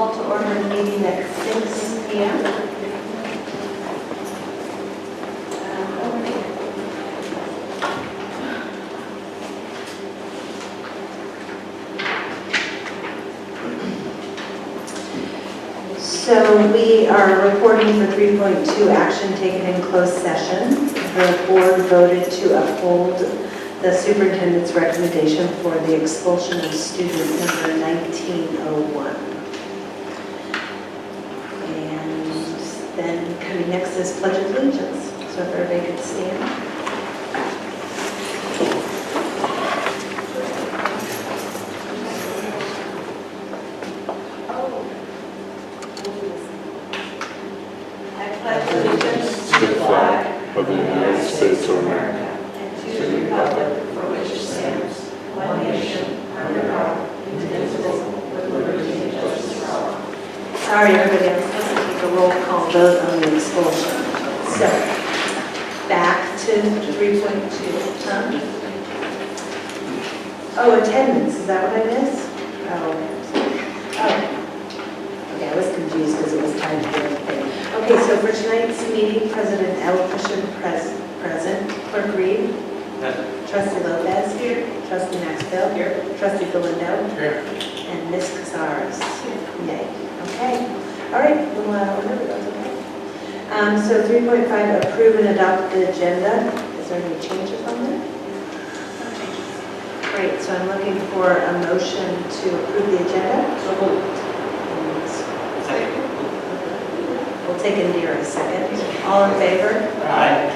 call to order the meeting at 6 p.m. So we are reporting for 3.2 action taken in closed session. The board voted to uphold the superintendent's recommendation for the expulsion of student number 1901. And then coming next is Pledge of Allegiance. So if everybody could stand. To the flag of the United States of America, and to the republic for which it stands, one nation, under God, indivisible, with liberty and justice for all. Sorry, everybody, I'm supposed to take a roll call vote on the expulsion. So, back to 3.2. Huh? Oh, attendance, is that what I missed? Okay, I was confused because it was tied to the other thing. Okay, so for tonight's meeting, President Elfishin present, Clerk Reed, Trustee Lopez here, Trustee Maxfield here, Trustee Galindo here, and Ms. Casares. Yay. Okay. All right. Well, whenever that's okay. So 3.5, approve and adopt the agenda. Is there any changes on there? Great. So I'm looking for a motion to approve the agenda. So moved. We'll take Indira a second. All in favor? Aye.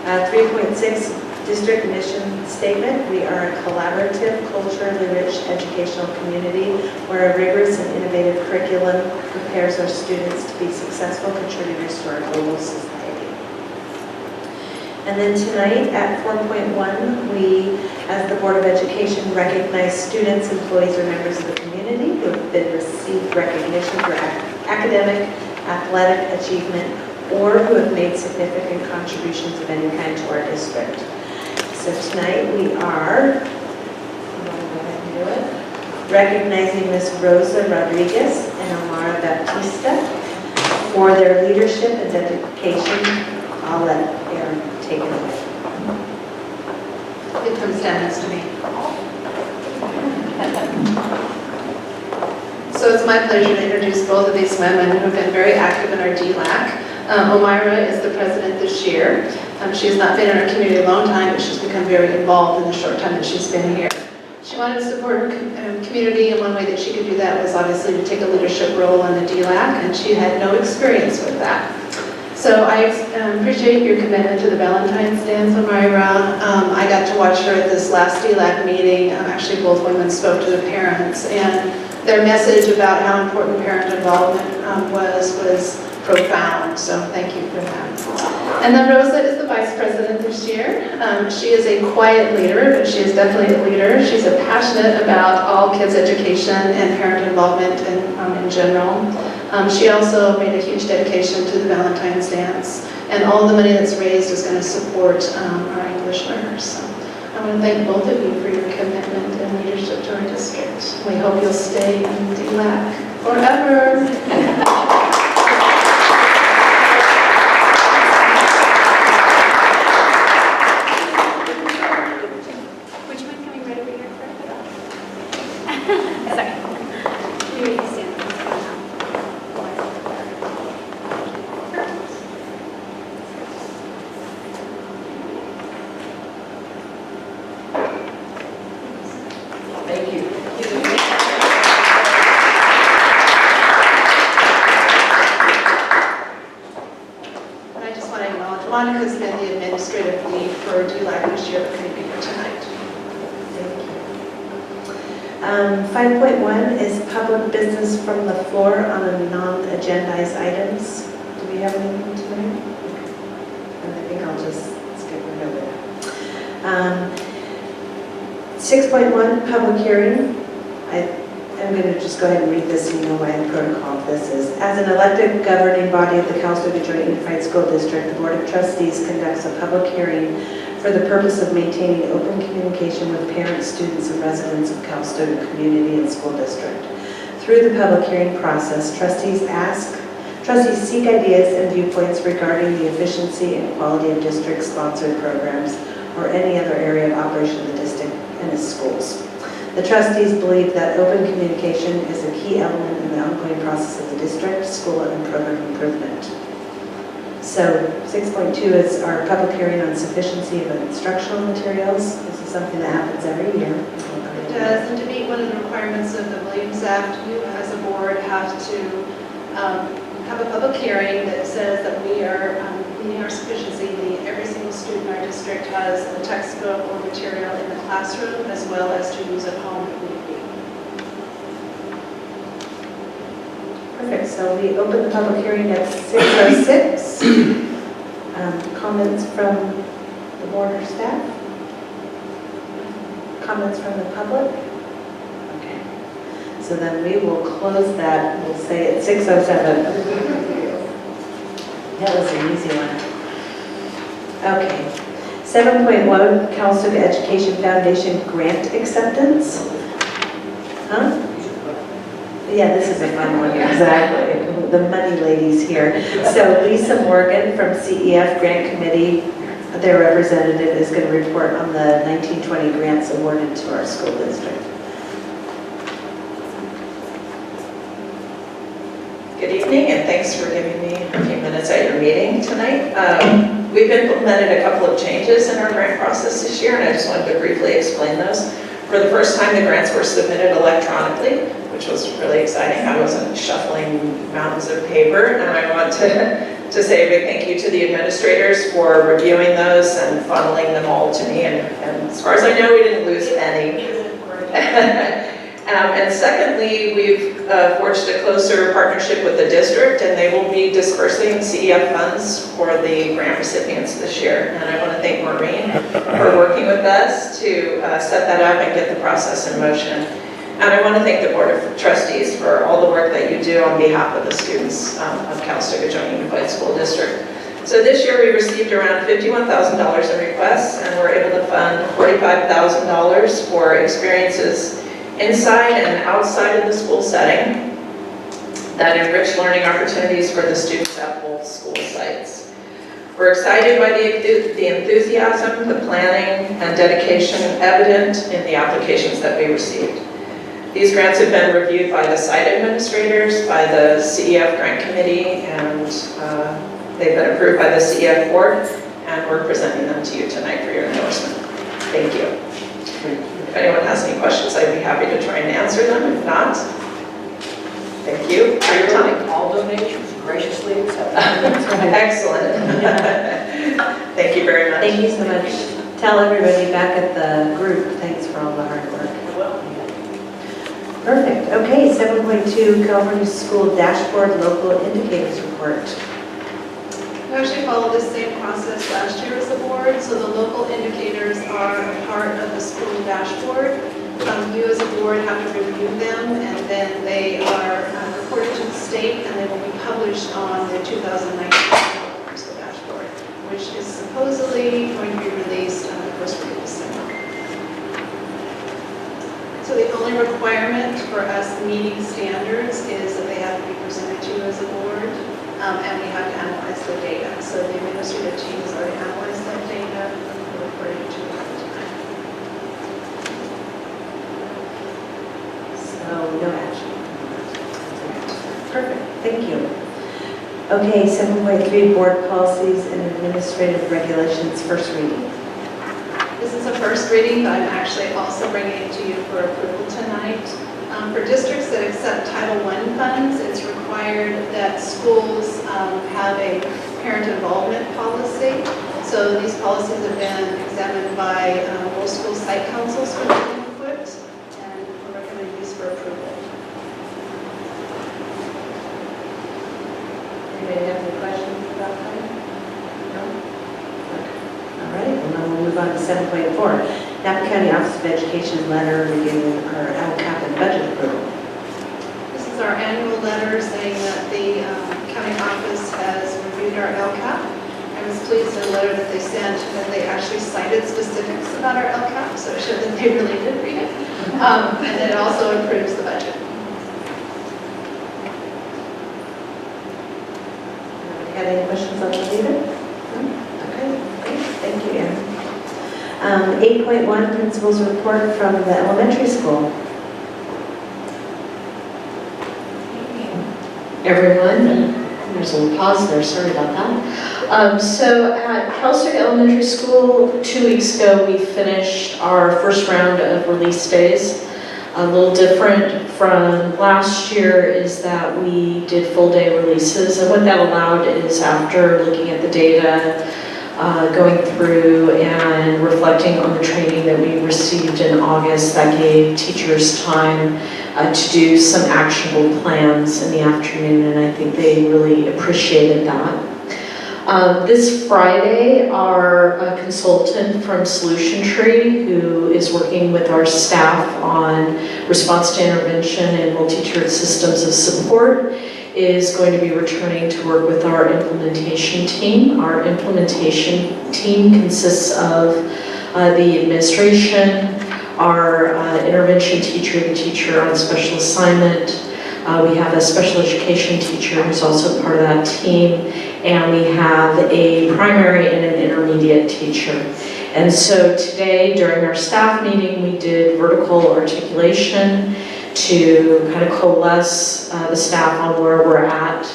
Okay. 3.6, district mission statement. We are a collaborative, culturally rich educational community where a rigorous and innovative curriculum prepares our students to be successful contributors to our global society. And then tonight at 4.1, we, as the Board of Education, recognize students, employees, or members of the community who have been received recognition for academic, athletic achievement, or who have made significant contributions of any kind to our district. So tonight we are recognizing Ms. Rosa Rodriguez and Omara Baptista for their leadership and dedication. I'll let Erin take it away. It comes down next to me. So it's my pleasure to introduce both of these women who have been very active in our DLAC. Omira is the president this year. She has not been in our community a long time, but she's become very involved in the short time that she's been here. She wanted to support her community, and one way that she could do that was obviously to take a leadership role in the DLAC, and she had no experience with that. So I appreciate your commitment to the Valentine's Dance, Omira. I got to watch her at this last DLAC meeting. Actually, both women spoke to the parents, and their message about how important parent involvement was profound, so thank you for that. And then Rosa is the vice president this year. She is a quiet leader, but she is definitely a leader. She's passionate about all kids' education and parent involvement in general. She also made a huge dedication to the Valentine's Dance, and all the money that's raised is going to support our English learners. So I want to thank both of you for your commitment and leadership to our district. We hope you'll stay in DLAC forever. Monica's been the administrative lead for DLAC this year, but couldn't be here tonight. Thank you. 5.1 is public business from the floor on the non-agendized items. Do we have anything tonight? And I think I'll just skip right over that. 6.1, public hearing. I'm going to just go ahead and read this so you know why the protocol of this is. As an elected governing body of the Calistoga Joint Unified School District, the Board of Trustees conducts a public hearing for the purpose of maintaining open communication with parents, students, and residents of Calistoga Community and School District. Through the public hearing process, trustees seek ideas and viewpoints regarding the efficiency and quality of district-sponsored programs or any other area of operation of the district and its schools. The trustees believe that open communication is a key element in the ongoing process of the district, school, and program improvement. So 6.2 is our public hearing on sufficiency of instructional materials. This is something that happens every year. It does, and to meet one of the requirements of the Williams Act, you as a board have to have a public hearing that says that we are meeting our sufficiency, meaning every single student in our district has a textbook or material in the classroom as well as to use at home if need be. Perfect, so we open the public hearing at 6:06. Comments from the board or staff? Comments from the public? Okay, so then we will close that, we'll say at 6:07. That was an easy one. Okay, 7.1, Calistoga Education Foundation grant acceptance. Huh? Yeah, this is a fun one, exactly. The money ladies here. So Lisa Morgan from CEF Grant Committee, their representative, is going to report on the 1920 grants awarded to our school district. Good evening, and thanks for giving me a few minutes at your meeting tonight. We've implemented a couple of changes in our grant process this year, and I just wanted to briefly explain those. For the first time, the grants were submitted electronically, which was really exciting. I wasn't shuffling mountains of paper, and I want to say a big thank you to the administrators for reviewing those and funneling them all to me, and as far as I know, we didn't lose any. And secondly, we've forged a closer partnership with the district, and they will be dispersing CEF funds for the grant recipients this year. And I want to thank Maureen for working with us to set that up and get the process in motion. And I want to thank the Board of Trustees for all the work that you do on behalf of the students of Calistoga Joint Unified School District. So this year we received around $51,000 in requests, and we're able to fund $45,000 for experiences inside and outside of the school setting that enrich learning opportunities for the students at both school sites. We're excited by the enthusiasm, the planning, and dedication evident in the applications that we received. These grants have been reviewed by the site administrators, by the CEF Grant Committee, and they've been approved by the CEF Board, and we're presenting them to you tonight for your endorsement. Thank you. If anyone has any questions, I'd be happy to try and answer them. If not, thank you for your time. All donations graciously accepted. Excellent. Thank you very much. Thank you so much. Tell everybody back at the group, thanks for all the hard work. Perfect. Okay, 7.2, California School Dashboard Local Indicators Report. We actually followed the same process last year as a board, so the local indicators are a part of the school dashboard. You as a board have to review them, and then they are reported to the state, and they will be published on the 2019 school dashboard, which is supposedly going to be released on the first week of December. So the only requirement for us meeting standards is that they have to be presented to you as a board. And we have to analyze the data. So the administrative team has already analyzed that data and we're reporting to you tonight. So no action. Perfect, thank you. Okay, 7.3, Board Policies and Administrative Regulations, first reading. This is a first reading, but I'm actually also bringing it to you for approval tonight. For districts that accept Title I funds, it's required that schools have a parent involvement policy. So these policies have been examined by both school site councils for their input, and we're recommending these for approval. Anybody have any questions about that? No? Okay. All right, well now we'll move on to 7.4. Napa County Office of Education letter reviewing our LCAP and budget approval. This is our annual letter saying that the county office has reviewed our LCAP. I was pleased in the letter that they sent that they actually cited specifics about our LCAP, so it showed that they really did read it. And it also approves the budget. 8.1, principal's report from the elementary school. Everyone. There's a little pause there, sorry about that. So at Calstone Elementary School, 2 weeks ago, we finished our first round of release days. A little different from last year is that we did full day releases, and what that allowed is after looking at the data, going through and reflecting on the training that we received in August, that gave teachers time to do some actionable plans in the afternoon, and I think they really appreciated that. This Friday, our consultant from Solution Tree, who is working with our staff on response to intervention and multi-tiered systems of support, is going to be returning to work with our implementation team. Our implementation team consists of the administration, our intervention teacher, the teacher on special assignment. We have a special education teacher who's also part of that team, and we have a primary and an intermediate teacher. And so today, during our staff meeting, we did vertical articulation to kind of coalesce the staff on where we're at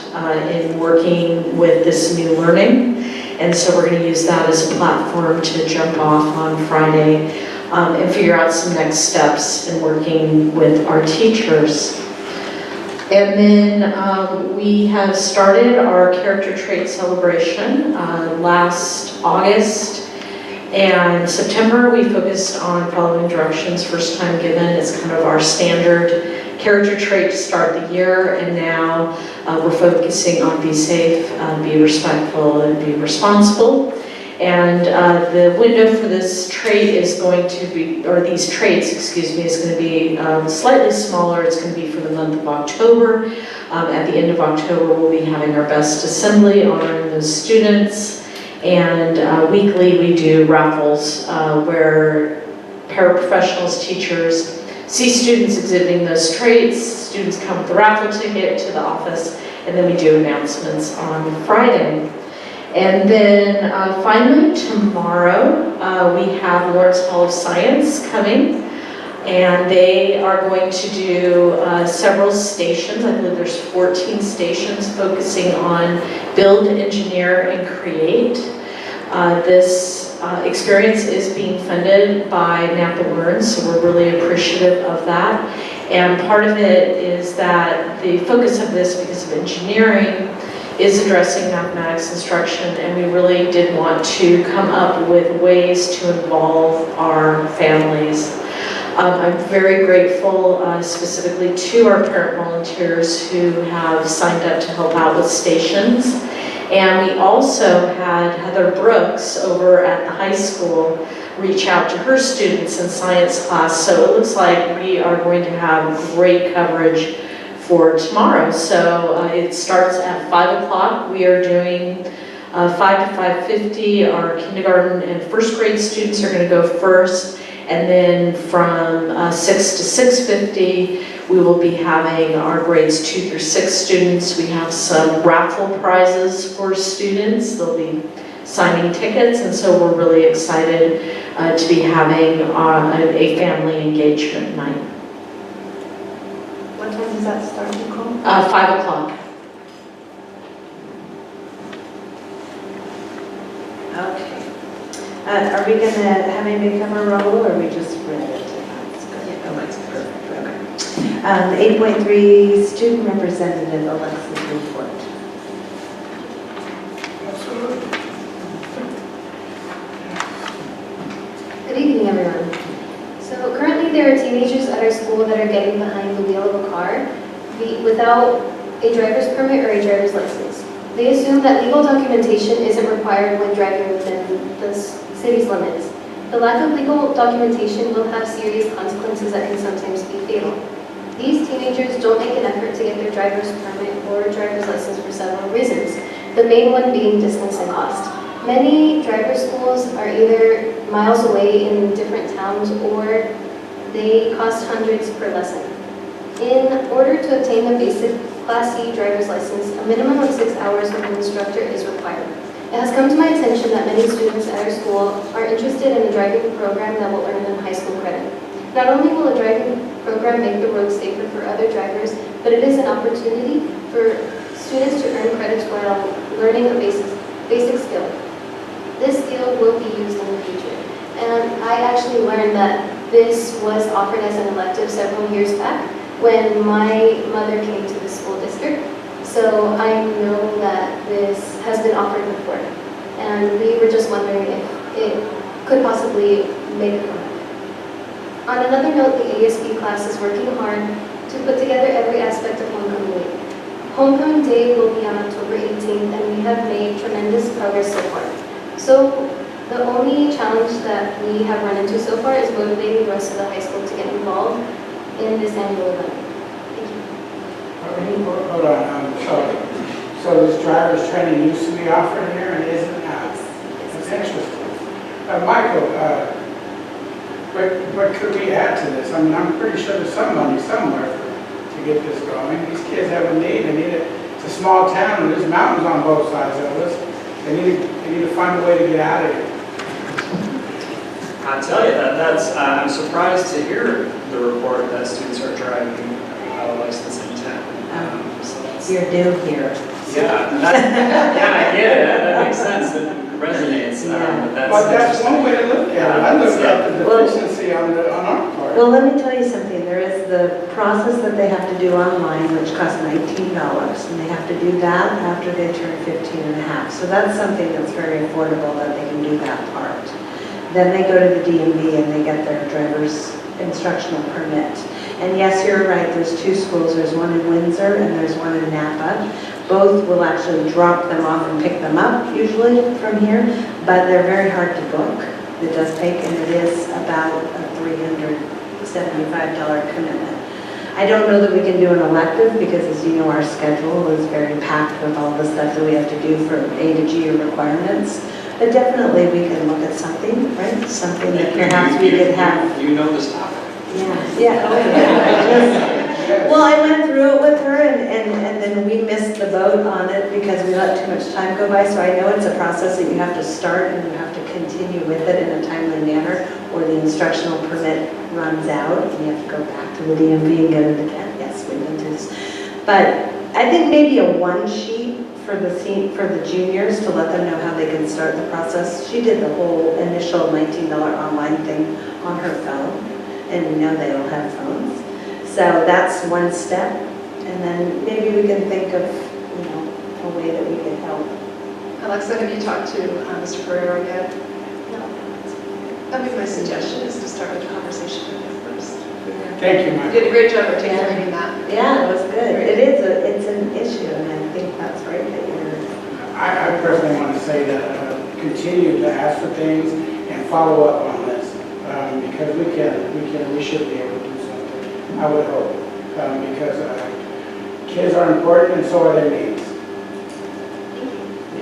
in working with this new learning. And so we're going to use that as a platform to jump off on Friday and figure out some next steps in working with our teachers. And then we have started our character trait celebration last August. And September, we focused on following directions, first time given. It's kind of our standard character trait to start the year. And now we're focusing on be safe, be respectful, and be responsible. And the window for this trait is going to be, or these traits, excuse me, is going to be slightly smaller. It's going to be for the month of October. At the end of October, we'll be having our best assembly honoring those students. And weekly we do raffles where paraprofessionals, teachers see students exhibiting those traits. Students come with a raffle ticket to the office, and then we do announcements on Friday. And then finally tomorrow we have Lawrence Hall of Science coming, and they are going to do several stations. I believe there's 14 stations focusing on build, engineer, and create. This experience is being funded by Napa Learns, so we're really appreciative of that. And part of it is that the focus of this, because of engineering, is addressing mathematics instruction, and we really did want to come up with ways to involve our families. I'm very grateful specifically to our parent volunteers who have signed up to help out with stations. And we also had Heather Brooks over at the high school reach out to her students in science class. So it looks like we are going to have great coverage for tomorrow. So it starts at 5 o'clock. We are doing 5 to 5:50. Our kindergarten and first grade students are going to go first. And then from 6 to 6:50, we will be having our grades 2 through 6 students. We have some raffle prizes for students. They'll be signing tickets, and so we're really excited to be having a family engagement night. What time does that start, Nicole? 5 o'clock. Okay. Are we going to have anybody come on roll, or are we just read it? That's good. Yeah, oh, that's perfect. Okay. 8.3, student representative Alexis report. Good evening, everyone. So currently there are teenagers at our school that are getting behind the wheel of a car without a driver's permit or a driver's license. They assume that legal documentation isn't required when driving within the city's limits. The lack of legal documentation will have serious consequences that can sometimes be fatal. These teenagers don't make an effort to get their driver's permit or driver's license for several reasons, the main one being distance and cost. Many driver schools are either miles away in different towns or they cost hundreds per lesson. In order to obtain the basic Class C driver's license, a minimum of 6 hours with an instructor is required. It has come to my attention that many students at our school are interested in a driving program that will earn them high school credit. Not only will a driving program make the road safer for other drivers, but it is an opportunity for students to earn credits while learning a basic skill. This skill will be used in the future. And I actually learned that this was offered as an elective several years back when my mother came to the school district. So I know that this has been offered before. And we were just wondering if it could possibly make a comeback. On another note, the ASB class is working hard to put together every aspect of homecoming week. Homecoming Day will be on October 18th, and we have made tremendous progress so far. So the only challenge that we have run into so far is motivating the rest of the high school to get involved in this annual event. Thank you. Hold on, so this driver's training used to be offered here and isn't now? That's interesting. Michael, what could we add to this? I mean, I'm pretty sure there's some money somewhere to get this going. These kids have a need, they need it. It's a small town, and there's mountains on both sides of us. They need to find a way to get out of here. I tell you I'm surprised to hear the report that students are driving without a license in town. So that's, You're new here. yeah, I get it. That makes sense. It resonates. But that's one way to look at it. I look at the Well- deficiency on our part. Well, let me tell you something, there is the process that they have to do online, which costs $19, and they have to do that after they turn 15 and a half. So that's something that's very affordable, that they can do that part. Then they go to the DMV and they get their driver's instructional permit. And yes, you're right, there's two schools, there's one in Windsor and there's one in Napa. Both will actually drop them off and pick them up usually from here, but they're very hard to book. It does take, and it is about a $375 commitment. I don't know that we can do an elective because, as you know, our schedule is very packed with all the stuff that we have to do for A to G requirements. But definitely we can look at something, right? Something that perhaps we could have. You know this topic. Yeah, oh yeah. Well, I went through it with her and then we missed the boat on it because we let too much time go by. So I know it's a process that you have to start and you have to continue with it in a timely manner, or the instructional permit runs out and you have to go back to the DMV and get it again. Yes, we went through this. But I think maybe a one sheet for the juniors to let them know how they can start the process. She did the whole initial $19 online thing on her phone, and we know they all have phones. So that's one step, and then maybe we can think of, a way that we can help. Alexa, have you talked to Mr. Ferrero yet? That'd be my suggestion, is to start with a conversation with him first. Thank you, You Michael. did a great job articulating that. Yeah, it was good. It's an issue, and I think that's right that you're. I personally want to say that continue to ask for things and follow up on this, because we should be able to do something. I would hope, because kids are important and so are their needs.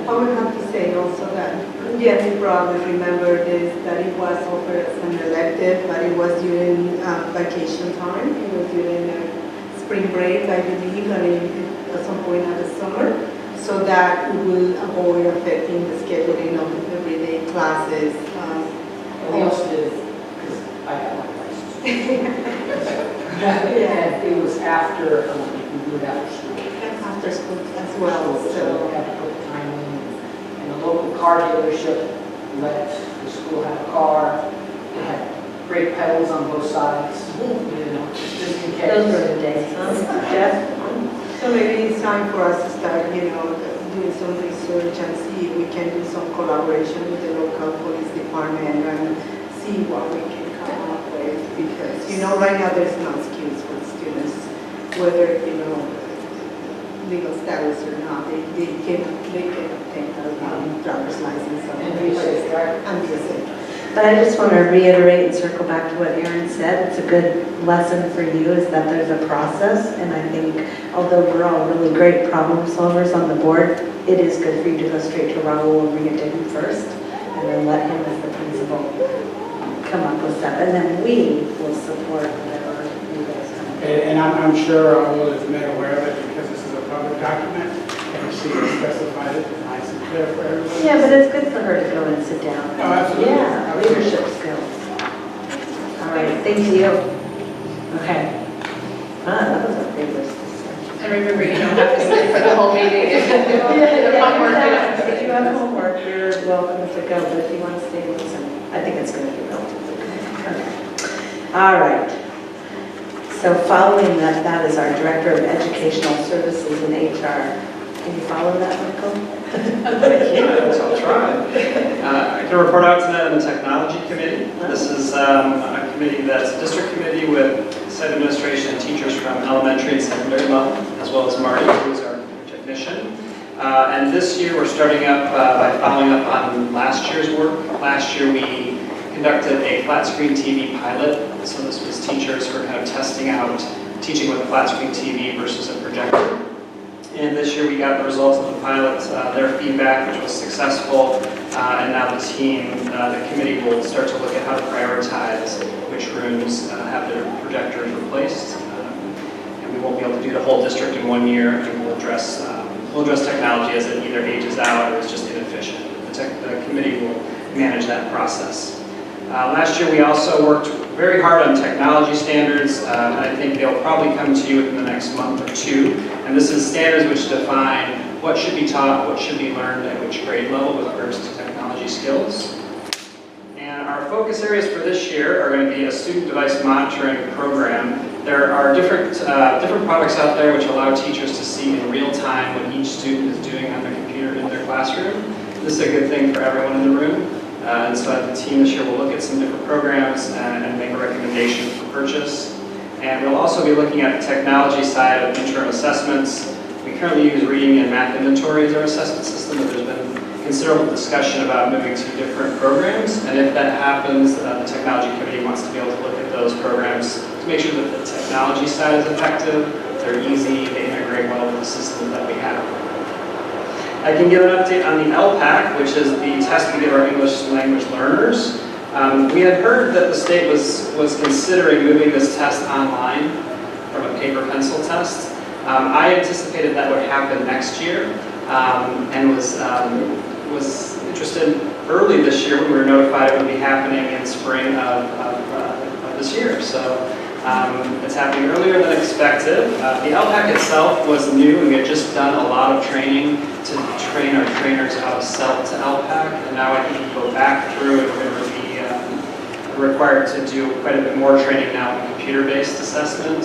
I would have to say also that, yes, you probably remember this, that it was offered as an elective, but it was during vacation time. It was during spring break, I believe, and at some point in the summer. So that will avoid affecting the scheduling of everyday classes. We also did it because I got my license. And it was after, we do it after school. After school as well, So so. we had to put the time in. And the local car dealership let the school have a car. They had brake pedals on both sides, just in case. Those were the days, huh? Jeff? So maybe it's time for us to start, doing some research and see if we can do some collaboration with the local police department and see what we can come up with. Because, right now there's no excuse for the students, whether, legal status or not. They can obtain a driver's license. And be a safe driver. And be a safe driver. But I just want to reiterate and circle back to what Erin said. It's a good lesson for you, is that there's a process. And I think, although we're all really great problem solvers on the board, it is good for you to go straight to Raul and bring it to him first, and then let him as the principal come up with stuff. And then we will support whatever you guys come up with. And I'm sure Raul is made aware of it because this is a public document, and she has specified it nice and there for everybody. Yeah, but it's good for her to go and sit down. Oh, absolutely. Yeah, leadership skills. All right, thank you. Okay. That was a big list to say. And remember, you don't have to stay for the whole meeting. If you have homework, you're welcome to go, but if you want to stay, listen. I think it's going to be relatively quick. Okay. All right. So following that is our Director of Educational Services and HR. Can you follow that, Michael? I can't, so I'll try. I can report out tonight on the Technology Committee. This is a committee that's a district committee with site administration and teachers from elementary and secondary level, as well as Marty, who is our technician. And this year, we're starting up by following up on last year's work. Last year, we conducted a flat screen TV pilot. So this was teachers who were kind of testing out teaching with a flat screen TV versus a projector. And this year we got the results of the pilot, their feedback, which was successful, and now the team, the committee will start to look at how to prioritize which rooms have their projectors replaced. And we won't be able to do the whole district in 1 year, and we'll address technology as it either ages out or is just inefficient. The committee will manage that process. Last year we also worked very hard on technology standards, and I think they'll probably come to you within the next month or two. And this is standards which define what should be taught, what should be learned at which grade level with regards to technology skills. And our focus areas for this year are going to be a student device monitoring program. There are different products out there which allow teachers to see in real time what each student is doing on their computer in their classroom. This is a good thing for everyone in the room. And so the team this year will look at some different programs and make a recommendation for purchase. And we'll also be looking at the technology side of interim assessments. We currently use reading and math inventory as our assessment system, but there's been considerable discussion about moving to different programs. And if that happens, the technology committee wants to be able to look at those programs to make sure that the technology side is effective, they're easy, they integrate well with the system that we have. I can give an update on the LPAC, which is the test we give our English language learners. We had heard that the state was considering moving this test online from a paper pencil test. I anticipated that would happen next year, and was interested early this year when we were notified it would be happening in spring of this year. So it's happening earlier than expected. The LPAC itself was new, and we had just done a lot of training to train our trainers how to sell to LPAC, and now I think we go back through and we're going to be required to do quite a bit more training now in computer-based assessment.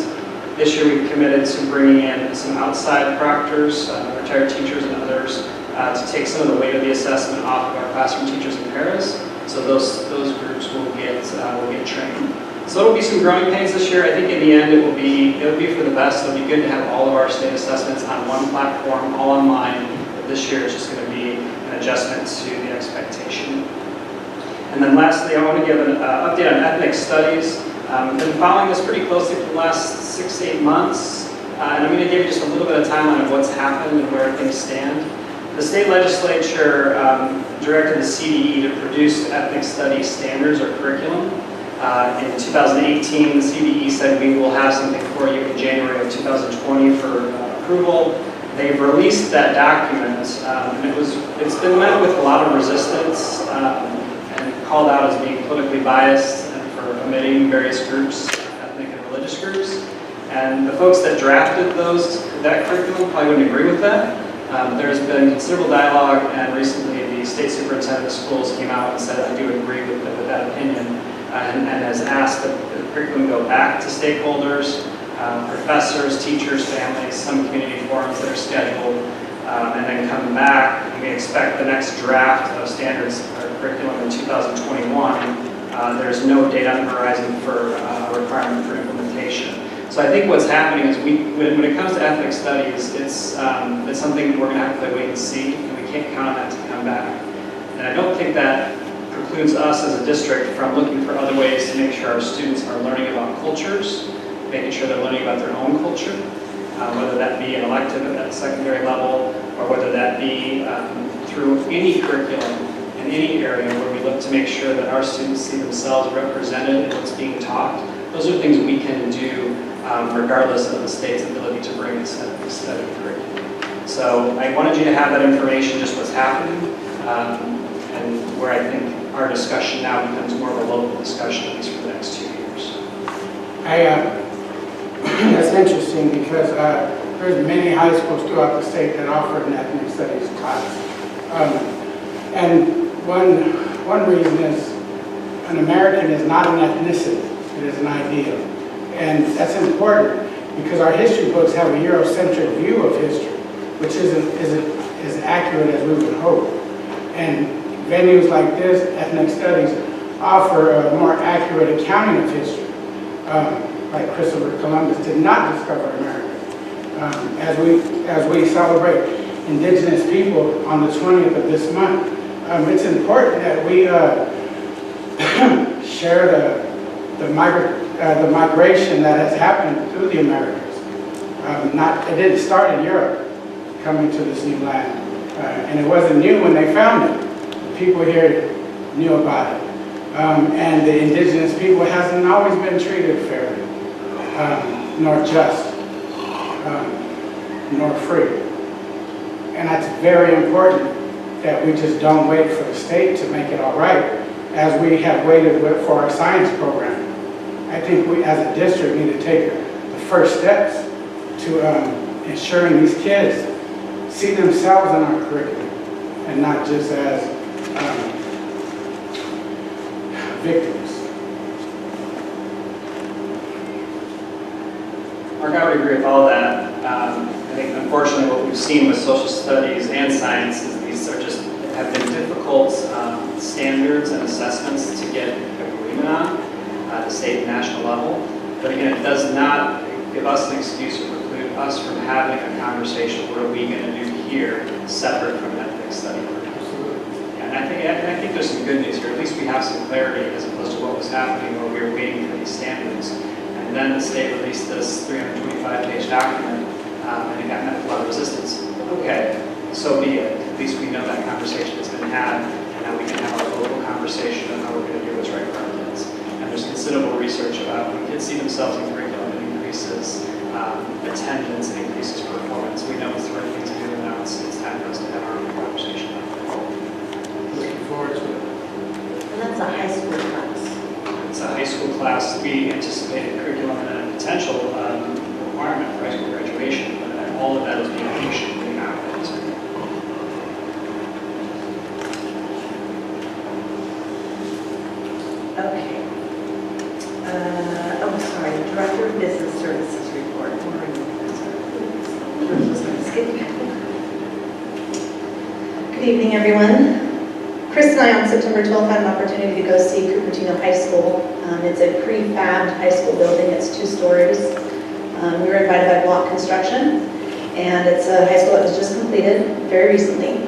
This year we've committed to bringing in some outside proctors, retired teachers and others, to take some of the weight of the assessment off of our classroom teachers in Paris. So those groups will get trained. So it'll be some growing pains this year. I think in the end it'll be for the best. It'll be good to have all of our state assessments on one platform, all online. But this year it's just going to be an adjustment to the expectation. And then lastly, I want to give an update on ethnic studies. I've been following this pretty closely for the last 6 to 8 months, and I'm going to give you just a little bit of timeline of what's happened and where things stand. The state legislature directed the CDE to produce ethnic studies standards or curriculum. In 2018, the CDE said we will have something for you in January of 2020 for approval. They've released that document, and it's been met with a lot of resistance and called out as being politically biased and for omitting various groups, ethnic and religious groups. And the folks that drafted that curriculum probably wouldn't agree with that. There's been considerable dialogue, and recently the state superintendent of schools came out and said, I do agree with that opinion, and has asked that the curriculum go back to stakeholders, professors, teachers, families, some community forums that are scheduled, and then come back. And we expect the next draft of standards or curriculum in 2021. There's no date on the horizon for a requirement for implementation. So I think what's happening is when it comes to ethnic studies, it's something we're going to have to wait and see, and we can't count on that to come back. And I don't think that precludes us as a district from looking for other ways to make sure our students are learning about cultures, making sure they're learning about their own culture, whether that be an elective at that secondary level, or whether that be through any curriculum in any area where we look to make sure that our students see themselves represented in what's being taught. Those are things we can do regardless of the state's ability to bring a study curriculum. So I wanted you to have that information, just what's happening, and where I think our discussion now becomes more of a local discussion, at least for the next 2 years. That's interesting because there's many high schools throughout the state that offer an ethnic studies class. And one reason is an American is not an ethnicity, it is an ideal. And that's important because our history books have a Eurocentric view of history, which isn't as accurate as we would hope. And venues like this, ethnic studies, offer a more accurate accounting of history. Like Christopher Columbus did not discover America. As we celebrate Indigenous people on the 20th of this month, it's important that we share the migration that has happened through the Americas. It didn't start in Europe, coming to this new land. And it wasn't new when they found it. The people here knew about it. And the indigenous people hasn't always been treated fairly, nor just, nor free. And that's very important that we just don't wait for the state to make it all right, as we have waited for our science program. I think we, as a district, need to take the first steps to ensuring these kids see themselves in our curriculum and not just as victims. Mark, I would agree with all that. I think unfortunately what we've seen with social studies and science is these are just have been difficult standards and assessments to get agreement on at the state and national level. But again, it does not give us an excuse or preclude us from having a conversation. What are we going to do here separate from an ethnic study? And I think there's some good news here. At least we have some clarity as opposed to what was happening where we were waiting for these standards. And then the state released this 325-page document, and it got met with a lot of resistance. Okay, so be it. At least we know that conversation has been had, and now we can have our local conversation on how we're going to do what's right for our kids. And there's considerable research about when kids see themselves in curriculum, it increases attendance, it increases performance. We know it's the right thing to do, and now it's time for us to have our own conversation. Looking forward to it. And that's a high school class. It's a high school class. We anticipated curriculum and a potential requirement for high school graduation, but all of that is being patiently now. Okay. Sorry, Director of Business Services report. Good evening, everyone. Chris and I on September 12th had an opportunity to go see Cupertino High School. It's a prefabbed high school building. It's 2 stories. We were invited by Block Construction, and it's a high school that was just completed very recently.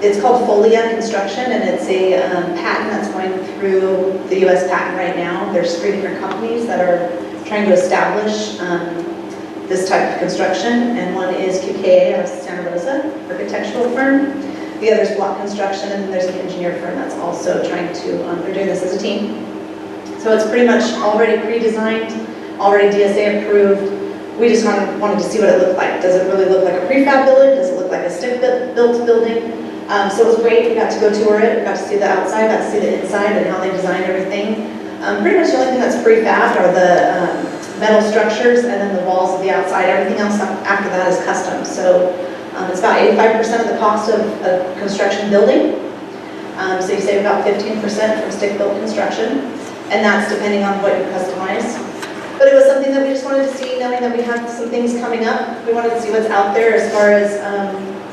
It's called Folia Construction, and it's a patent that's going through the U.S. patent right now. There's 3 different companies that are trying to establish this type of construction, and one is QKA out of Santa Rosa, architectural firm. The other is Block Construction, and then there's an engineer firm that's also trying to, they're doing this as a team. So it's pretty much already pre-designed, already DSA approved. We just wanted to see what it looked like. Does it really look like a prefab building? Does it look like a stick-built building? So it was great. We got to go tour it, we got to see the outside, got to see the inside and how they designed everything. Pretty much the only thing that's prefab are the metal structures and then the walls of the outside. Everything else after that is custom. So it's about 85% of the cost of a construction building. So you save about 15% from stick-built construction, and that's depending on what you customize. But it was something that we just wanted to see, knowing that we have some things coming up. We wanted to see what's out there as far as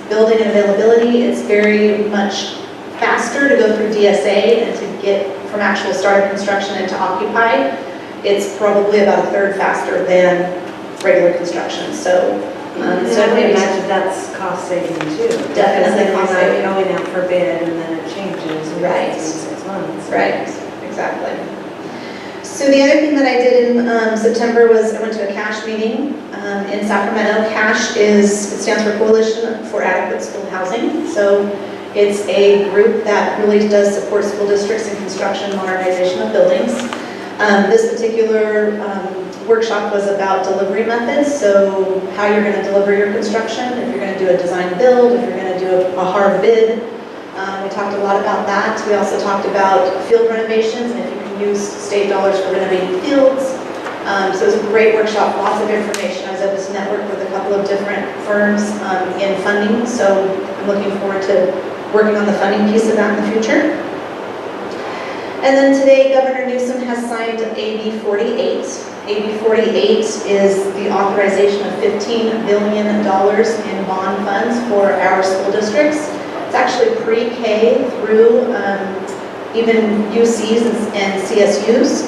building and availability. It's very much faster to go through DSA and to get from actual start of construction into occupy. It's probably about 1/3 faster than regular construction. So So I imagine that's cost saving too. Definitely cost saving. Going out for bid and then it changes. Right. In 6 months. Right, exactly. So the other thing that I did in September was I went to a CASH meeting in Sacramento. CASH it stands for Coalition for Adequate School Housing. So it's a group that really does support school districts in construction and modernization of buildings. This particular workshop was about delivery methods, so how you're going to deliver your construction, if you're going to do a design build, if you're going to do a hard bid. We talked a lot about that. We also talked about field renovations and if you can use state dollars for renovating fields. So it was a great workshop, lots of information. I was able to network with a couple of different firms in funding, so I'm looking forward to working on the funding piece of that in the future. And then today, Governor Newsom has signed AB 48. AB 48 is the authorization of $15 billion in bond funds for our school districts. It's actually pre-K through even UCs and CSUs.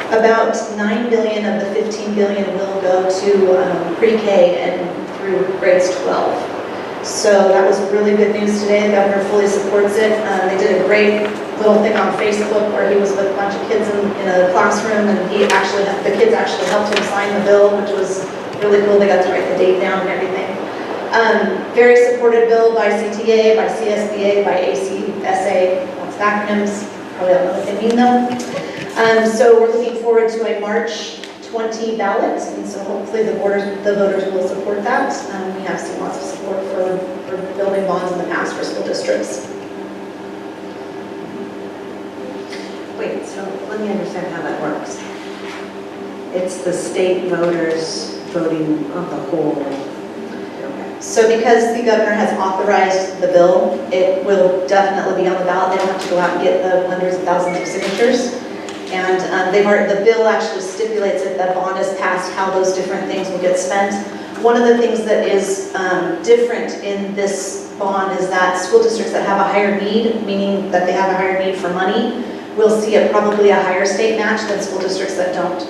About $9 billion of the $15 billion will go to pre-K and through grades 12. So that was really good news today. The governor fully supports it. They did a great little thing on Facebook where he was with a bunch of kids in a classroom, and the kids actually helped him sign the bill, which was really cool. They got to write the date down and everything. Very supported bill by CTA, by CSBA, by ACSA. Lots of acronyms. Probably don't know what they mean though. So we're looking forward to a March 20 ballot, and so hopefully the voters will support that. We have seen lots of support for building bonds in the past for school districts. Wait, so let me understand how that works. It's the state voters voting on the whole. So because the governor has authorized the bill, it will definitely be on the ballot. They don't have to go out and get the hundreds of thousands of signatures. And the bill actually stipulates if that bond is passed, how those different things will get spent. One of the things that is different in this bond is that school districts that have a higher need, meaning that they have a higher need for money, will see probably a higher state match than school districts that don't.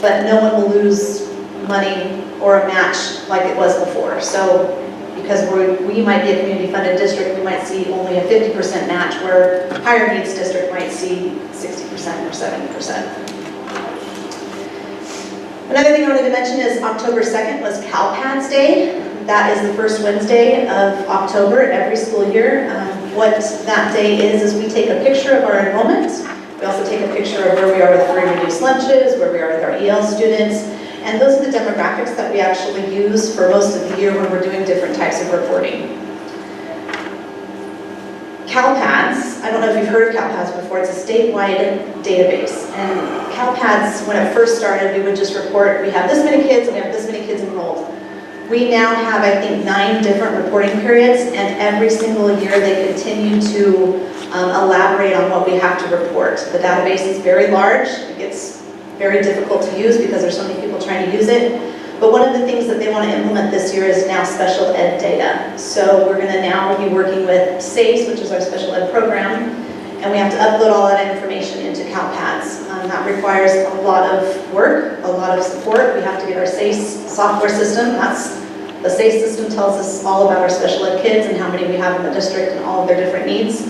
But no one will lose money or a match like it was before. So because we might be a community funded district, we might see only a 50% match, where higher needs district might see 60% or 70%. Another thing I wanted to mention is October 2nd was CalPADS Day. That is the first Wednesday of October every school year. What that day is we take a picture of our enrollment. We also take a picture of where we are with free and reduced lunches, where we are with our EL students. And those are the demographics that we actually use for most of the year when we're doing different types of reporting. CalPADS, I don't know if you've heard of CalPADS before, it's a statewide database. And CalPADS, when it first started, we would just report, we have this many kids and we have this many kids enrolled. We now have, I think, 9 different reporting periods, and every single year they continue to elaborate on what we have to report. The database is very large. It gets very difficult to use because there's so many people trying to use it. But one of the things that they want to implement this year is now special ed data. So we're going to now be working with SACE, which is our special ed program, and we have to upload all that information into CalPADS. That requires a lot of work, a lot of support. We have to get our SACE software system. The SACE system tells us all about our special ed kids and how many we have in the district and all of their different needs.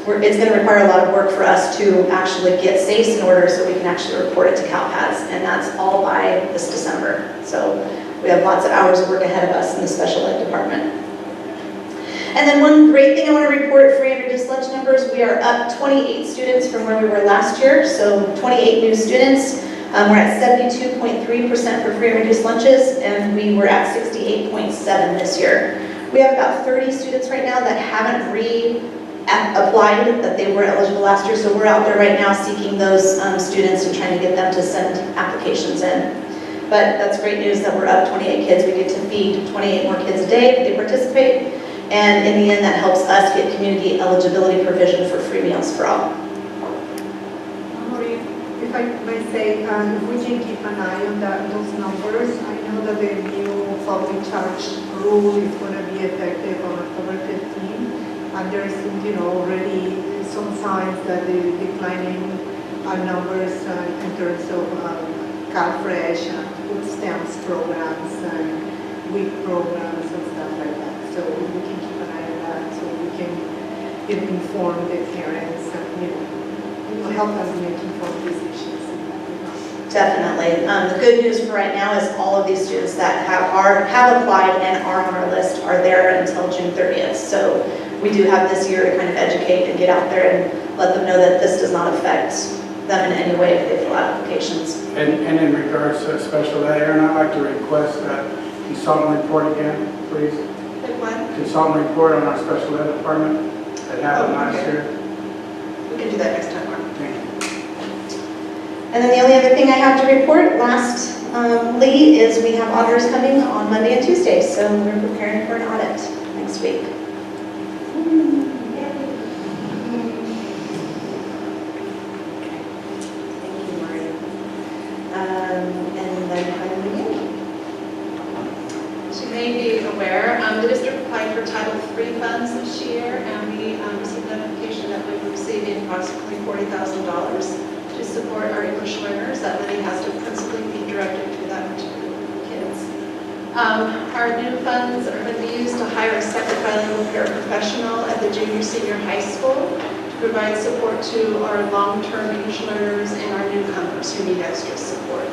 It's going to require a lot of work for us to actually get SACE in order so we can actually report it to CalPADS, and that's all by this December. So we have lots of hours of work ahead of us in the special ed department. And then one great thing I want to report, free and reduced lunch numbers, we are up 28 students from where we were last year, so 28 new students. We're at 72.3% for free and reduced lunches, and we were at 68.7% this year. We have about 30 students right now that haven't applied, that they were eligible last year, so we're out there right now seeking those students and trying to get them to send applications in. But that's great news that we're up 28 kids. We get to feed 28 more kids a day if they participate, and in the end that helps us get community eligibility provision for free meals for all. If I may say, if we can keep an eye on those numbers. I know that the new public charge rule is going to be effective on October 15th. And there's, already some signs that the declining numbers in terms of CalFresh and food stamps programs and WIC programs and stuff like that. So we can keep an eye on that, so we can inform the parents and help them make informed decisions. Definitely. The good news for right now is all of these students that have applied and are on our list are there until June 30th. So we do have this year to kind of educate and get out there and let them know that this does not affect them in any way if they fill out applications. And in regards to special ed, Aaron, I'd like to request that consultant report again, please. Like what? Consultant report on our special ed department that happened last okay. year. We can do that next time, Mark. Thank you. And then the only other thing I have to report, lastly, is we have auditors coming on Monday and Tuesday, so we're preparing for an audit next week. Thank you, Maria. And then finally, you. As you may be aware, the district applied for Title III funds this year, and we received notification that we were receiving approximately $40,000 to support our English learners. That money has to principally be directed to that particular group of kids. Our new funds are going to be used to hire a second bilingual paraprofessional at the junior senior high school to provide support to our long-term English learners and our newcomers who need extra support.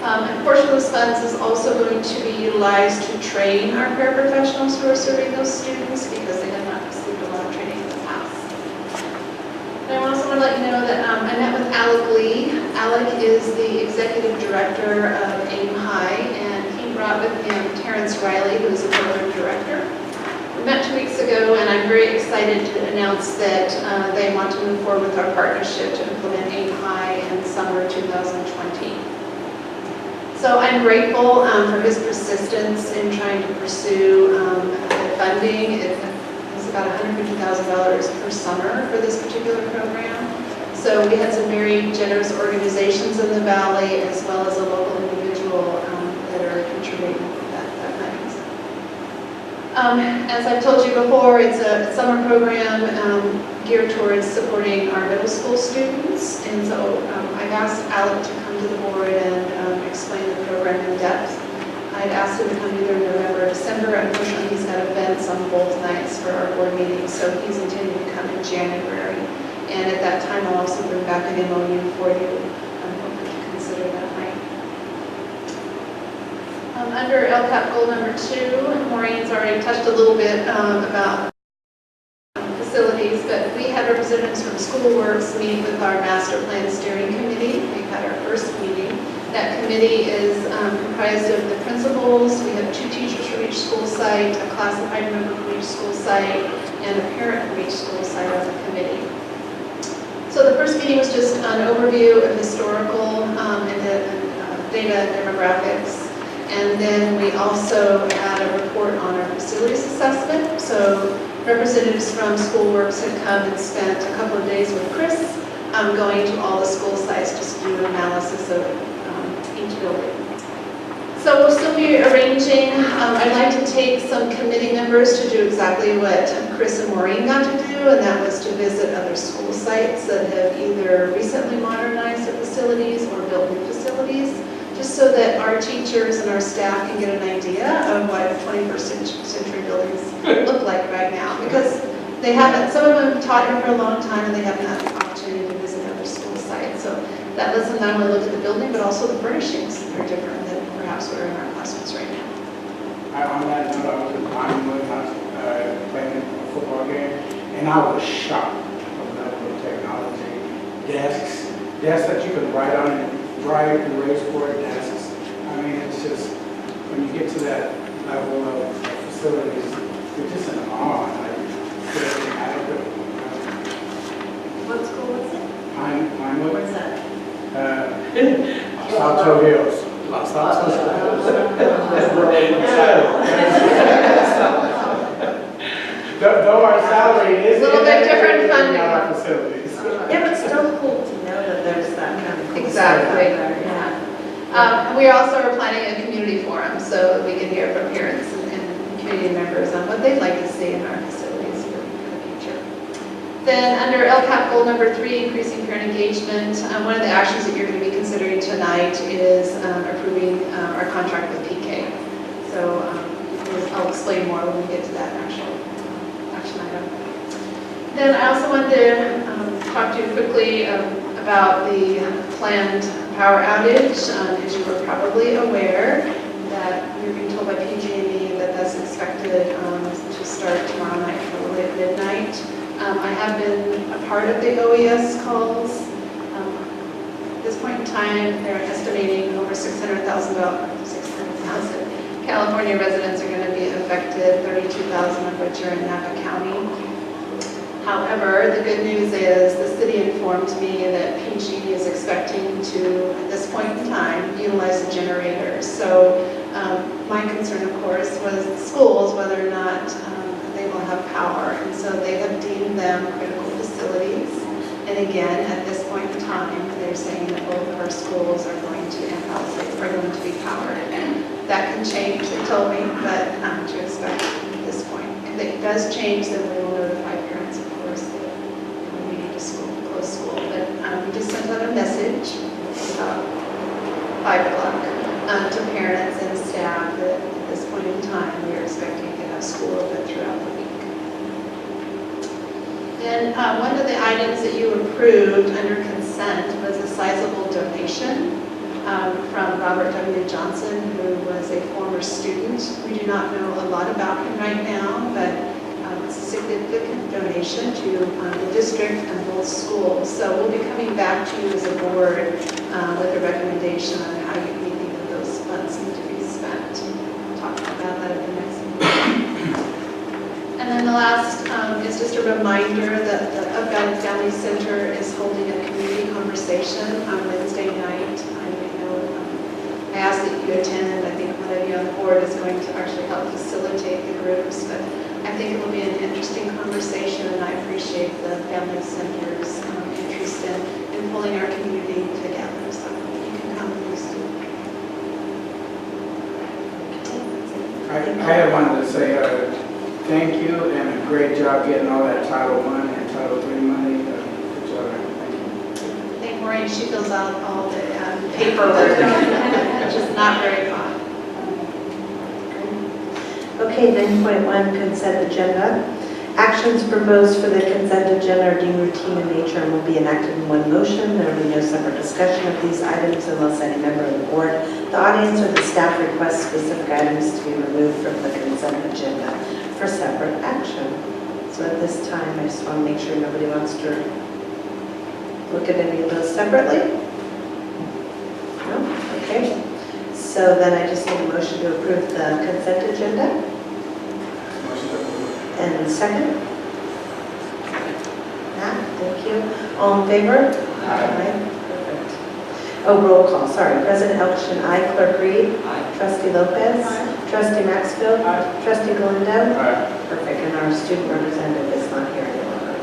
A portion of those funds is also going to be utilized to train our paraprofessionals who are serving those students because they have not received a lot of training in the past. And I also want to let you know that I met with Alec Lee. Alec is the executive director of AIM High, and he brought with him Terrence Riley, who is a program director. We met 2 weeks ago, and I'm very excited to announce that they want to move forward with our partnership to implement AIM High in summer 2020. So I'm grateful for his persistence in trying to pursue the funding. It was about $150,000 per summer for this particular program. So we had some very generous organizations in the Valley as well as a local individual that are contributing that money. As I've told you before, it's a summer program geared towards supporting our middle school students. And so I've asked Alec to come to the board and explain the program in depth. I'd asked him to come either in November or December. Unfortunately, he's got events on both nights for our board meetings, so he's intending to come in January. And at that time, I'll also bring back an MOU for you. I hope you can consider that night. Under LCAP goal number 2, Maureen's already touched a little bit about facilities, but we had representatives from SchoolWorks meeting with our master plan steering committee. We've had our first meeting. That committee is comprised of the principals. We have 2 teachers from each school site, a classified member from each school site, and a parent from each school site on the committee. So the first meeting was just an overview of historical and data and demographics. And then we also had a report on our facilities assessment. So representatives from SchoolWorks had come and spent a couple of days with Chris going to all the school sites just to do an analysis of each building. So we'll still be arranging. I'd like to take some committee members to do exactly what Chris and Maureen got to do, and that was to visit other school sites that have either recently modernized their facilities or built new facilities, just so that our teachers and our staff can get an idea of what 21st century buildings look like right now. Because they haven't, some of them have taught here for a long time and they haven't had the opportunity to visit other school sites. So that lets them not only look at the building, but also the furnishings that are different than perhaps what are in our classrooms right now. On that note, I was in Pinewood, I was playing a football game, and I was shocked of the level of technology. Desks that you can write on and dry erase board desks. I mean, it's just, when you get to that level of facilities, you're just in awe. Like, it's adequate. What school was it? Pinewood. Where's that? Los Altos Hills. Los Altos Though our salary is. A little bit different funding. Our facilities. Yeah, but still cool to know that there's that kind of. Exactly. Yeah. We also are planning a community forum so that we can hear from parents and community members on what they'd like to see in our facilities for the future. Then under LCAP goal number 3, increasing parent engagement, one of the actions that you're going to be considering tonight is approving our contract with PK. So I'll explain more when we get to that actual action item. Then I also wanted to talk to you quickly about the planned power outage. As you were probably aware, that we were being told by PG&E that that's expected to start tomorrow night, probably at midnight. I have been a part of the OES calls. At this point in time, they're estimating over 600,000 California residents are going to be affected, 32,000 of which are in Napa County. However, the good news is the city informed me that PG is expecting to, at this point in time, utilize the generators. So my concern, of course, was the schools, whether or not they will have power. And so they have deemed them critical facilities. And again, at this point in time, they're saying that both of our schools are going to, and Palisades are going to be powered. That can change, they told me, but to expect at this point. If it does change, then we will notify parents, of course, that we need to close school. But we just sent out a message about 5 o'clock to parents and staff that at this point in time, we are expecting to have school open throughout the week. Then one of the items that you approved under consent was a sizable donation from Robert W. Johnson, who was a former student. We do not know a lot about him right now, but it's a significant donation to the district and both schools. So we'll be coming back to you as a board with a recommendation on how we think that those funds need to be spent. We'll talk about that at the next meeting. And then the last is just a reminder that the Upguided Family Center is holding a community conversation on Wednesday night. I ask that you attend. I think one of you on the board is going to actually help facilitate the groups, but I think it will be an interesting conversation, and I appreciate the Family Center's interest in pulling our community together. So you can come, please do. I wanted to say thank you and a great job getting all that Title I and Title III money. Good job. Thank you. I think Maureen, she fills out all the paperwork, which is not very fun. Okay, 9.1 consent agenda. Actions proposed for the consent agenda are deemed routine in nature and will be enacted in one motion. There will be no separate discussion of these items unless any member of the board, the audience, or the staff requests specific items to be removed from the consent agenda for separate action. So at this time, I just want to make sure nobody wants to look at any of those separately. No? Okay. So then I just need a motion to approve the consent agenda. And second? Matt, thank you. All in favor? Aye. Perfect. Oh, roll call, sorry. President Elkiston, aye. Clerk Reed? Aye. Trustee Lopez? Aye. Trustee Maxfield? Aye. Trustee Galindo? Aye. Perfect, and our student representative is not here any longer.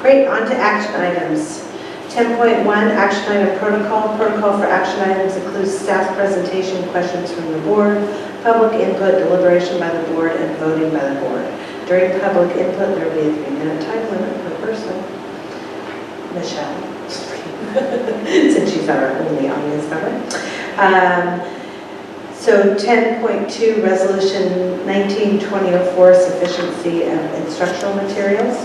Great, on to action items. 10.1, action item protocol. Protocol for action items includes staff presentation, questions from the board, public input, deliberation by the board, and voting by the board. During public input, there will be a 3-minute time limit per person. Michelle, since she's our only audience member. So 10.2, resolution 19-2004, sufficiency of instructional materials.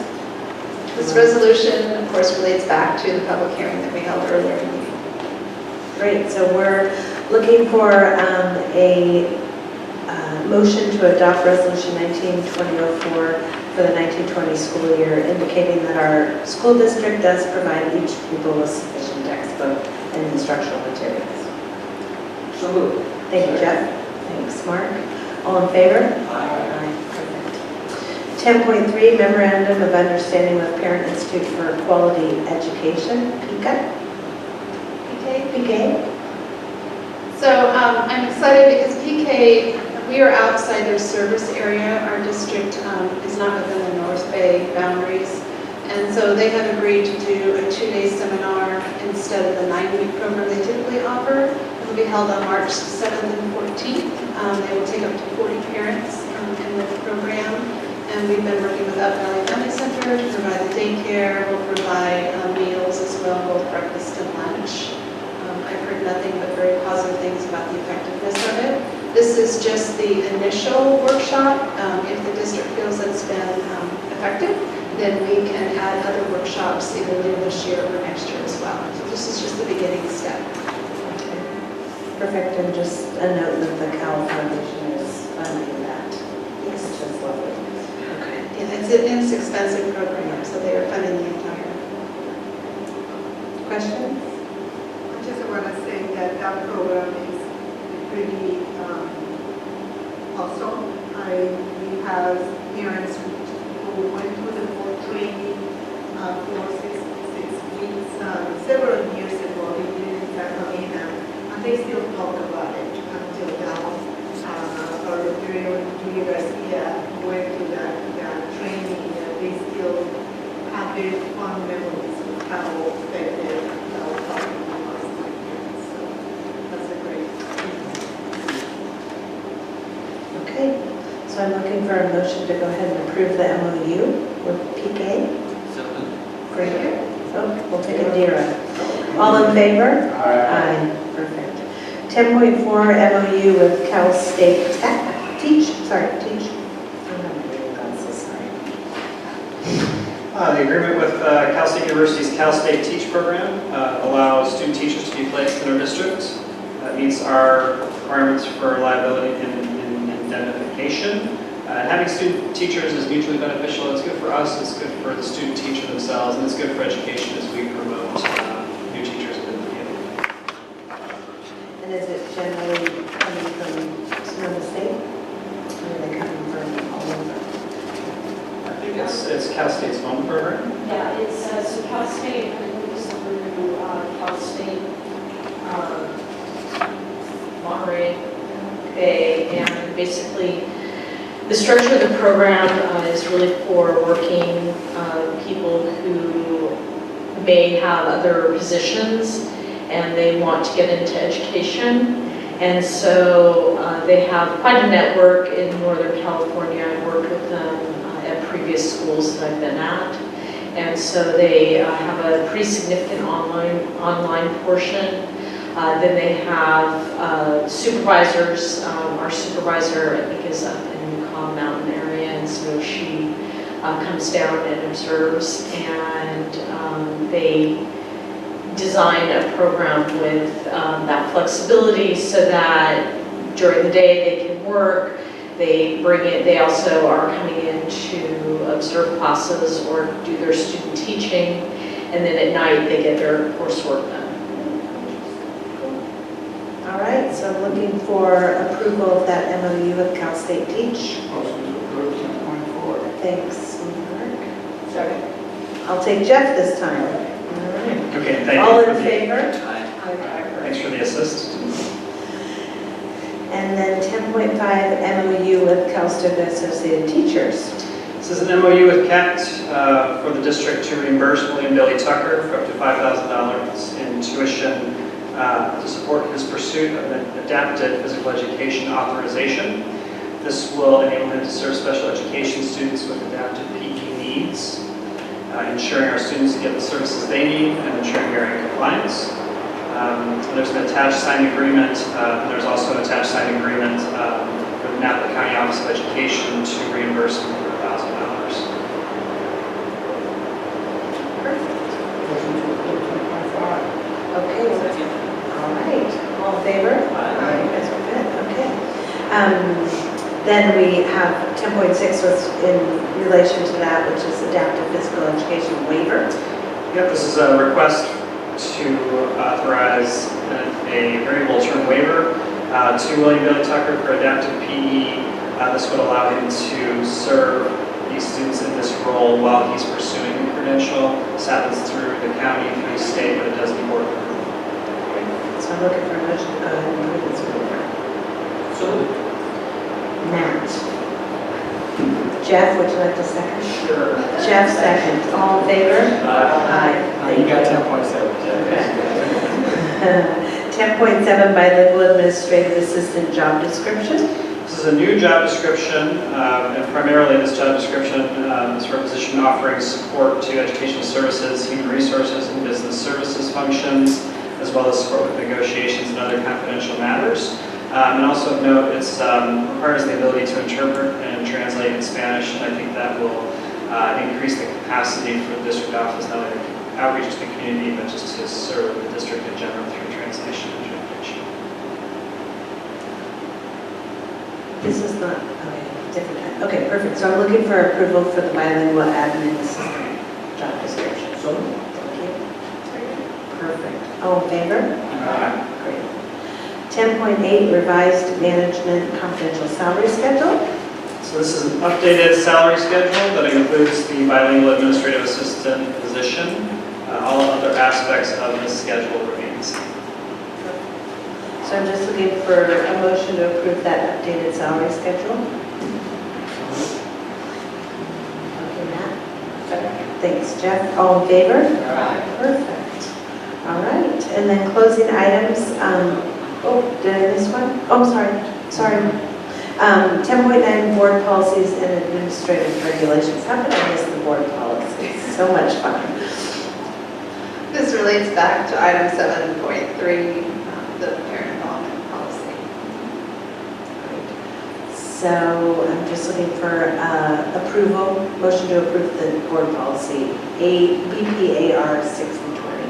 This resolution, of course, relates back to the public hearing that we held earlier in the meeting. Great, so we're looking for a motion to adopt resolution 19-2004 for the 1920 school year, indicating that our school district does provide each pupil with sufficient textbook and instructional materials. So moved. Thank you, Jeff. Thanks, Mark. All in favor? Aye. Perfect. 10.3, memorandum of understanding with Parent Institute for Quality Education, PICA. PK? So I'm excited because PK, we are outside their service area. Our district is not within the North Bay boundaries. And so they have agreed to do a 2-day seminar instead of the 9-week program they typically offer. It will be held on March 7th and 14th. They will take up to 40 parents in the program. And we've been working with Up Valley Family Center to provide the daycare. We'll provide meals as well, both breakfast and lunch. I've heard nothing but very positive things about the effectiveness of it. This is just the initial workshop. If the district feels it's been effective, then we can add other workshops either later this year or next year as well. So this is just the beginning step. Perfect, and just a note that the Cal Foundation is funding that. Yes, that's lovely. Okay. It's an inexpensive program, so they are funding the entire. Questions? I just want to say that that program is pretty awesome. We have parents who went through the full training for 6 weeks, several years ago. They did it in Sacramento, and they still talk about it until now. Our university went through that training, and they still have very fond memories of how effective our program was like that. So that's a great thing. Okay, so I'm looking for a motion to go ahead and approve the MOU with PK. Great. So we'll take a Dira. All in favor? Aye. Perfect. 10.4 MOU with Cal State Tech. Teach. I'm so sorry. The agreement with Cal State University's Cal State Teach program allows student teachers to be placed in our district. That meets our requirements for liability and indemnification. Having student teachers is mutually beneficial. It's good for us, it's good for the student teacher themselves, and it's good for education as we promote new teachers within the field. And is it generally coming from Sonoma State? Or are they coming from all over? I think it's Cal State's home program. Yeah, it's, so Cal State, I believe it's through Cal State, Monterey Bay, and basically the structure of the program is really for working people who may have other positions and they want to get into education. And so they have quite a network in Northern California. I've worked with them at previous schools that I've been at. And so they have a pretty significant online portion. Then they have supervisors. Our supervisor, I think, is up in the Cobb Mountain area, and so she comes down and observes. And they design a program with that flexibility so that during the day they can work. They bring it. They also are coming in to observe classes or do their student teaching, and then at night they get their coursework done. All right, so I'm looking for approval of that MOU with Cal State Teach. Motion to approve 10.4. Thanks, Mark. Second. I'll take Jeff this time. All right. Okay, thank you. All in for the- favor? Thanks for the assist. And then 10.5 MOU with Cal State Associated Teachers. This is an MOU with CAT for the district to reimburse William Billy Tucker for up to $5,000 in tuition to support his pursuit of an adapted physical education authorization. This will enable him to serve special education students with adapted PE needs, ensuring our students get the services they need and ensuring we are in compliance. There's an attached signed agreement, and there's also an attached signed agreement for the Napa County Office of Education to reimburse him for $1,000. Motion to approve 10.5. Okay, all right, all in favor? Aye. You guys are good, okay. Then we have 10.6 was in relation to that, which is adaptive physical education waiver. Yep, this is a request to authorize a variable term waiver to William Billy Tucker for adaptive PE. This would allow him to serve these students in this role while he's pursuing the credential. This happens through the county, through the state, but it does need board approval. So I'm looking for a motion to go ahead and approve this waiver. So, Matt. Jeff, would you like to second? sure. Jeff second. All in favor? Aye. You got 10.7. 10.7 bilingual administrative assistant job description. This is a new job description, and primarily this job description is for a position offering support to educational services, human resources, and business services functions, as well as support with negotiations and other confidential matters. And also of note, it requires the ability to interpret and translate in Spanish, and I think that will increase the capacity for the district office, not only outreach to the community, but just to serve the district in general through translation and interpretation. This is not, okay. Different time. Okay, perfect. So I'm looking for approval for the bilingual admin assistant job description. So, Thank you. Perfect. All in favor? Great. 10.8 revised management confidential salary schedule. So this is an updated salary schedule that includes the bilingual administrative assistant position. All other aspects of this schedule remain the same. So I'm just looking for a motion to approve that updated salary schedule. Okay, Matt? Thanks, Jeff. All in favor? Perfect. All right, and then closing items. Did I miss one? Oh, sorry. 10.9 board policies and administrative regulations. How could I miss the board policies? So much fun. This relates back to item 7.3, the parent involvement policy. So I'm just looking for approval, motion to approve the board policy, BPAR 6 and 20.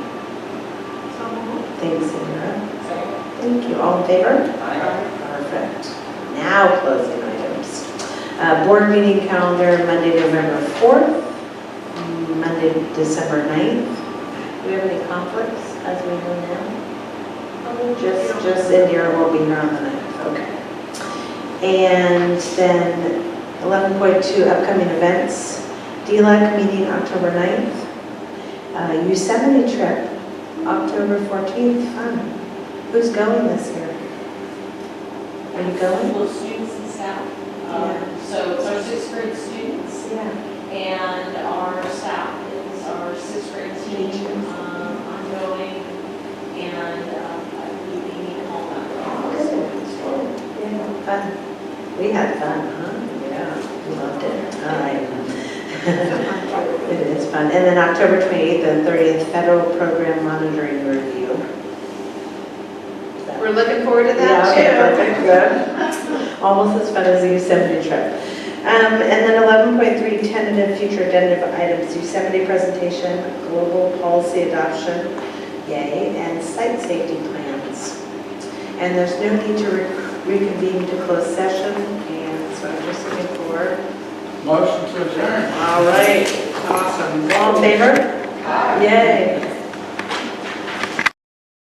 Thanks, Sandra. Thank you. All in favor? Perfect. Now closing items. Board meeting calendar, Monday, November 4th, Monday, December 9th. Do we have any conflicts as we know now? Just India will be here on the 9th. Okay. And then 11.2 upcoming events. DLAC meeting October 9th. Yosemite trip, October 14th. Fun. Who's going this year? Are you going? Well, students and staff. So it's our sixth grade students Yeah. and our staff is our sixth grade team. I'm going and I believe Amy called Yeah, fun. We had fun, huh? Yeah, we loved it. All right. It is fun. And then October 28th and 30th, federal program monitoring review. We're looking forward to Yeah, that okay, too. perfect, good. Almost as fun as the Yosemite trip. And then 11.3, tentative future agenda items, Yosemite presentation, global policy adoption, yay, and site safety plans. And there's no need to reconvene to close session, and so I'm just looking for. Motion to adjourn. All right, awesome. All in favor? Yay.